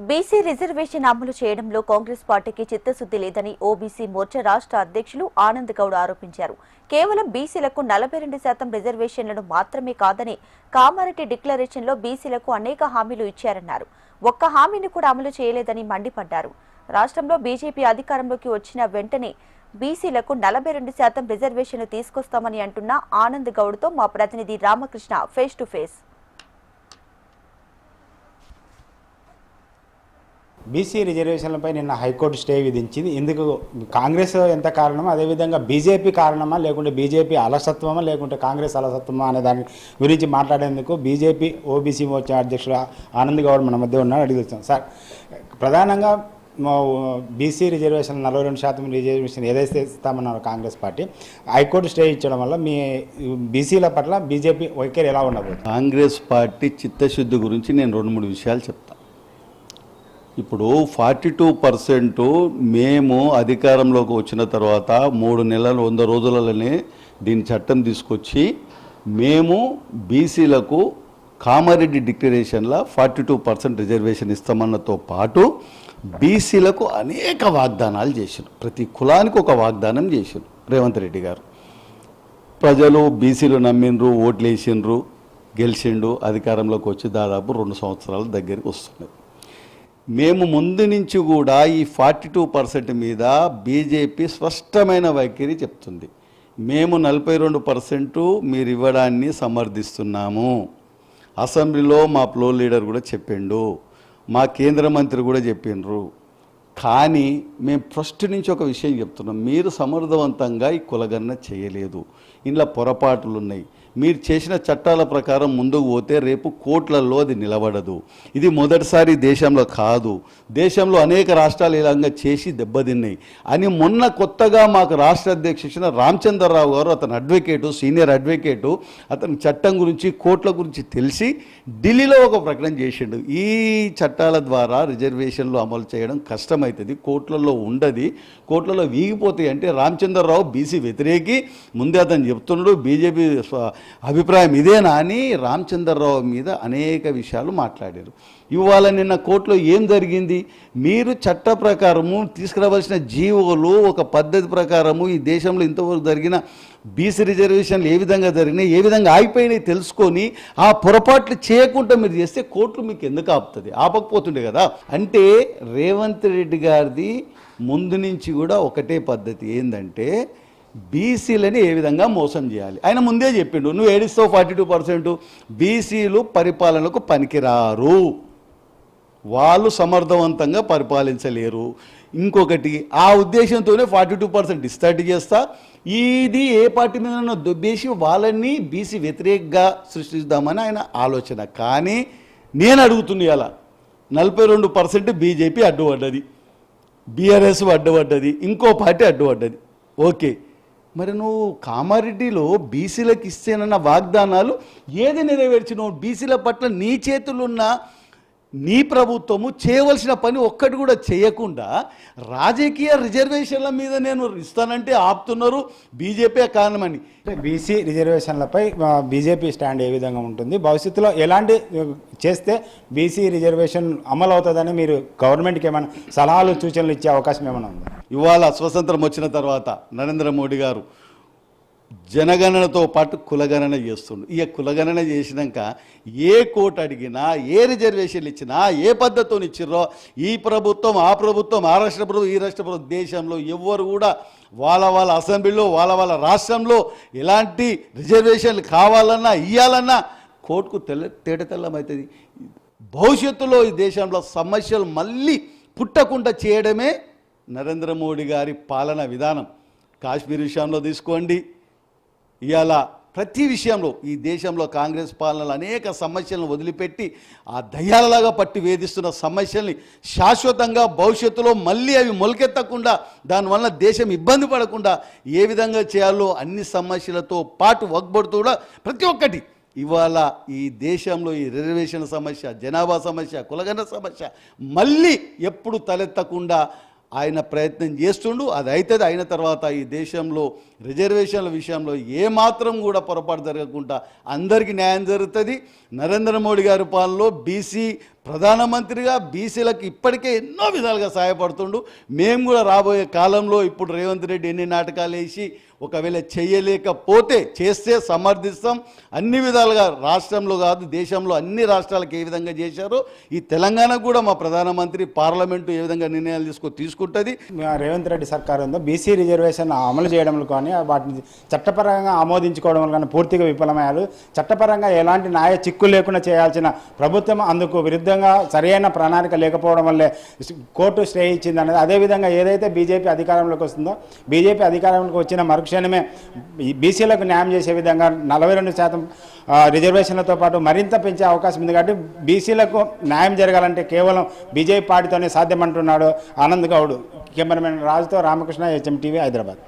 BC reservation అమలు చేయడంలో కాంగ్రెస్ పార్టీకి చిత్తశుద్ది లేదని ఓబీసీ మోర్చా రాష్ట్ర అధ్యక్షులు ఆనంద్ గౌడ్ ఆరోపించారు. కేవలం బీసీలకు 42% రిజర్వేషన్లను మాత్రమే కాదని కామారెడ్డి డిక్లరేషన్లో బీసీలకు అనేక హామీలు ఇచ్చారన్నారు. ఒక్క హామీని కూడా అమలు చేయలేదని మండిపడ్డారు. రాష్ట్రంలో బీజేపీ అధికారంలోకి వచ్చిన వెంటనే బీసీలకు 42% రిజర్వేషన్లు తీసుకొస్తామని అంటున్న ఆనంద్ గౌడ్తో మా ప్రతినిధి Ramakrishna face to face. BC రిజర్వేషన్లపై నిన్న హైకోర్టు స్టే విధించింది. ఇందుకు కాంగ్రెస్ ఎంత కారణమో అదేవిధంగా బీజేపీ కారణమా లేకుంటే బీజేపీ అలసత్వమా లేకుంటే కాంగ్రెస్ అలసత్వమా అనే దాని గురించి మాట్లాడేందుకు బీజేపీ ఓబీసీ మోర్చా అధ్యక్షుడు ఆనంద్ గౌడ్ మన మధ్య ఉన్నాడు. అడుగుతాం సార్, ప్రధానంగా బీసీ రిజర్వేషన్ 42% రిజర్వేషన్ ఏదైతే ఇస్తామన్నారు కాంగ్రెస్ పార్టీ, హైకోర్టు స్టే ఇచ్చడం వల్ల మీ బీసీల పట్ల బీజేపీ వైఖరి ఎలా ఉండబోతుంది? కాంగ్రెస్ పార్టీ చిత్తశుద్ధి గురించి నేను 2-3 విషయాలు చెప్తాను. ఇప్పుడు 42% మేము అధికారంలోకి వచ్చిన తర్వాత 3 నెలలు 100 రోజులలోనే దీని చట్టం తీసుకొచ్చి మేము బీసీలకు కామారెడ్డి డిక్లరేషన్లో 42% రిజర్వేషన్ ఇస్తామన్నతో పాటు బీసీలకు అనేక వాగ్దానాలు చేశారు. ప్రతి కులానికి ఒక వాగ్దానం చేశారు రేవంత్ రెడ్డి గారు. ప్రజలు బీసీలు నమ్మిండ్రు, ఓట్లు వేసిండ్రు, గెలిచిండు. అధికారంలోకి వచ్చి దాదాపు 2 సంవత్సరాల దగ్గరికి వస్తున్నాయి. మేము ముందు నుంచి కూడా ఈ 42% మీద బీజేపీ స్పష్టమైన వైఖరి చెప్తుంది. మేము 42% మీరు ఇవ్వడాన్ని సమర్థిస్తున్నాము. అసెంబ్లీలో మా ఫ్లోర్ లీడర్ కూడా చెప్పిండు, మా కేంద్ర మంత్రి కూడా చెప్పిండ్రు. కానీ మేము ఫస్ట్ నుంచి ఒక విషయం చెప్తున్నాం, మీరు సమర్థవంతంగా ఈ కులగణన చేయలేదు, ఇంట్లో పొరపాట్లు ఉన్నాయి. మీరు చేసిన చట్టాల ప్రకారం ముందుకు పోతే రేపు కోట్లలో అది నిలబడదు. ఇది మొదటిసారి దేశంలో కాదు, దేశంలో అనేక రాష్ట్రాలు ఇలాగా చేసి దెబ్బతిన్నాయి అని మొన్న కొత్తగా మాకు రాష్ట్ర అధ్యక్షుడు రామచంద్రరావు గారు, అతను అడ్వకేటు, సీనియర్ అడ్వకేటు, అతను చట్టం గురించి కోట్ల గురించి తెలిసి ఢిల్లీలో ఒక ప్రకటన చేసిండు. ఈ చట్టాల ద్వారా రిజర్వేషన్లు అమలు చేయడం కష్టమవుతుంది, కోట్లలో ఉండదు, కోట్లలో వీగిపోతాయి అంటే రామచంద్రరావు బీసీ వ్యతిరేకి. ముందే అతను చెప్తున్నాడు బీజేపీ అభిప్రాయం ఇదేనా అని రామచంద్రరావు మీద అనేక విషయాలు మాట్లాడారు. ఇవాళ నిన్న కోర్టులో ఏం జరిగింది? మీరు చట్ట ప్రకారము తీసుకురావాల్సిన జీవోలు ఒక పద్ధతి ప్రకారము ఈ దేశంలో ఇంతవరకు జరిగిన బీసీ రిజర్వేషన్లు ఏ విధంగా జరిగినాయి, ఏ విధంగా ఆగిపోయినాయి తెలుసుకొని ఆ పొరపాట్లు చేయకుండా మీరు చేస్తే కోర్టులు మీకు ఎందుకు ఆపుతుంది? ఆపకపోతుండే కదా. అంటే రేవంత్ రెడ్డి గారిది ముందు నుంచి కూడా ఒకటే పద్ధతి, ఏంటంటే బీసీలని ఏ విధంగా మోసం చేయాలి. ఆయన ముందే చెప్పిండు, నువ్వు ఏడిస్తావు 42%, బీసీలు పరిపాలనకు పనికిరారు, వాళ్ళు సమర్థవంతంగా పరిపాలించలేరు. ఇంకొకటి, ఆ ఉద్దేశంతోనే 42% ఇస్తాటి చేస్తా, ఇది ఏ పార్టీ మీద దొబ్బేసి వాళ్ళని బీసీ వ్యతిరేకంగా సృష్టిద్దామని ఆయన ఆలోచన. కానీ నేను అడుగుతున్నా, అలా 42% బీజేపీ అడ్డుపడ్డది, బీఆర్ఎస్ అడ్డుపడ్డది, ఇంకో పార్టీ అడ్డుపడ్డది. ఓకే, మరి నువ్వు కామారెడ్డిలో బీసీలకు ఇస్తేనన్న వాగ్దానాలు ఏది నెరవేర్చినావు? బీసీల పట్ల నీ చేతులున్న నీ ప్రభుత్వము చేయవలసిన పని ఒక్కటి కూడా చేయకుండా రాజకీయ రిజర్వేషన్ల మీద నేను ఇస్తానంటే ఆపుతున్నారు, బీజేపీ కారణమని. బీసీ రిజర్వేషన్లపై బీజేపీ స్టాండ్ ఏ విధంగా ఉంటుంది? భవిష్యత్తులో ఎలాంటి చేస్తే బీసీ రిజర్వేషన్ అమలు అవుతుందని మీరు గవర్నమెంట్కి ఏమైనా సలహాలు సూచనలు ఇచ్చే అవకాశం ఏమైనా ఉందా? ఇవాళ స్వతంత్రం వచ్చిన తర్వాత నరేంద్ర మోడీ గారు జనగణనతో పాటు కులగణన చేస్తుండు. ఇక కులగణన చేసినాక ఏ కోర్టు అడిగినా, ఏ రిజర్వేషన్లు ఇచ్చినా, ఏ పద్ధతితో ఇచ్చిర్రో ఈ ప్రభుత్వం, ఆ ప్రభుత్వం, ఆ రాష్ట్ర ప్రభుత్వం, ఈ రాష్ట్ర ప్రభుత్వం, దేశంలో ఎవ్వరు కూడా వాళ్ళ అసెంబ్లీలో వాళ్ళ రాష్ట్రంలో ఎలాంటి రిజర్వేషన్లు కావాలన్నా ఇవ్వాలన్నా కోర్టుకు తేటతెల్లమవుతుంది. భవిష్యత్తులో ఈ దేశంలో సమస్యలు మళ్ళీ పుట్టకుండా చేయడమే నరేంద్ర మోడీ గారి పాలన విధానం. కాశ్మీర్ విషయంలో తీసుకోండి, ఇవాళ ప్రతి విషయంలో ఈ దేశంలో కాంగ్రెస్ పాలనలు అనేక సమస్యలను వదిలిపెట్టి ఆ దయ్యాలలాగా పట్టి వేధిస్తున్న సమస్యల్ని శాశ్వతంగా భవిష్యత్తులో మళ్ళీ అవి మొలకెత్తకుండా, దానివల్ల దేశం ఇబ్బంది పడకుండా ఏ విధంగా చేయాలో అన్ని సమస్యలతో పాటు వగ్బడుతూ కూడా ప్రతి ఒక్కటి ఇవాళ ఈ దేశంలో ఈ రిజర్వేషన్ సమస్య, జనాభా సమస్య, కులగణన సమస్య మళ్ళీ ఎప్పుడు తలెత్తకుండా ఆయన ప్రయత్నం చేస్తుండు. అది అవుతుంది. అయిన తర్వాత ఈ దేశంలో రిజర్వేషన్ల విషయంలో ఏమాత్రం కూడా పొరపాటు జరగకుండా అందరికీ న్యాయం జరుగుతుంది. నరేంద్ర మోడీ గారి పాలనలో బీసీ ప్రధానమంత్రిగా బీసీలకు ఇప్పటికే ఎన్నో విధాలుగా సహాయపడుతుండు. మేము కూడా రాబోయే కాలంలో ఇప్పుడు రేవంత్ రెడ్డి ఎన్ని నాటకాలు వేసి ఒకవేళ చేయలేకపోతే చేస్తే సమర్థిస్తాం. అన్ని విధాలుగా రాష్ట్రంలో కాదు దేశంలో అన్ని రాష్ట్రాలకు ఏ విధంగా చేశారో ఈ తెలంగాణకు కూడా మా ప్రధానమంత్రి పార్లమెంటు ఏ విధంగా నిర్ణయాలు తీసుకుంటుంది. రేవంత్ రెడ్డి సర్కారు ఉందో బీసీ రిజర్వేషన్ అమలు చేయడంలో కానీ వాటిని చట్టపరంగా ఆమోదించుకోవడం కానీ పూర్తిగా విఫలమయ్యారు. చట్టపరంగా ఎలాంటి న్యాయ చిక్కు లేకుండా చేయాల్సిన ప్రభుత్వం అందుకు విరుద్ధంగా సరైన ప్రణాళిక లేకపోవడం వల్లే కోర్టు స్టే ఇచ్చింది అనేది. అదేవిధంగా ఏదైతే బీజేపీ అధికారంలోకి వస్తుందో బీజేపీ అధికారంలోకి వచ్చిన మరుక్షణమే బీసీలకు న్యాయం చేసే విధంగా 42% రిజర్వేషన్లతో పాటు మరింత పెంచే అవకాశం ఉంది. కాబట్టి బీసీలకు న్యాయం జరగాలంటే కేవలం బీజేపీ పార్టీతోనే సాధ్యమంటున్నాడు ఆనంద్ గౌడ్. కెమెరామెన్ రాజుతో రామకృష్ణ, HM టీవీ, హైదరాబాద్.